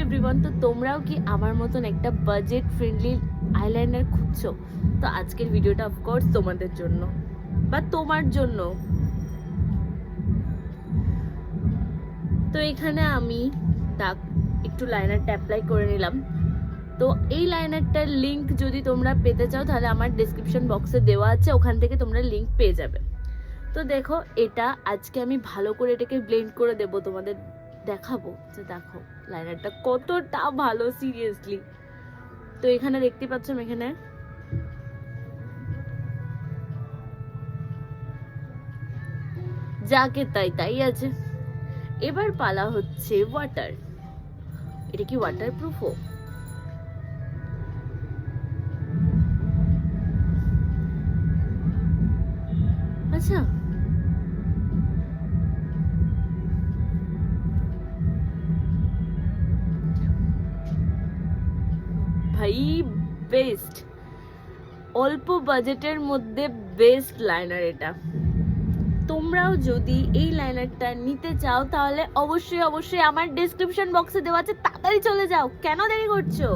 Everyone, তো তোমরাও কি আমার মতন একটা বাজেট ফ্রেন্ডলি আইলাইনার খুঁজছো? তো আজকের ভিডিওটা অফকোর্স তোমাদের জন্য বা তোমার জন্য। তো এখানে আমি একটু লাইনারটা অ্যাপ্লাই করে নিলাম। তো এই লাইনারটার লিংক যদি তোমরা পেতে চাও তাহলে আমার ডেসক্রিপশন বক্সে দেওয়া আছে, ওখান থেকে তোমরা লিংক পেয়ে যাবে। তো দেখো, এটা আজকে আমি ভালো করে এটাকে ব্লেন্ড করে দেবো, তোমাদের দেখাবো যে দেখো লাইনারটা কতটা ভালো, সিরিয়াসলি। তো এখানে দেখতে পাচ্ছ, এখানে যাকে তাই তাই আছে। এবার পালা হচ্ছে ওয়াটার। এটা কি ওয়াটার প্রুফও? আচ্ছা, ভাই বেস্ট, অল্প বাজেটের মধ্যে বেস্ট লাইনার এটা। তোমরাও যদি এই লাইনারটা নিতে চাও তাহলে অবশ্যই অবশ্যই আমার ডেসক্রিপশন বক্সে দেওয়া আছে, তাড়াতাড়ি চলে যাও, কেন দেরি করছো?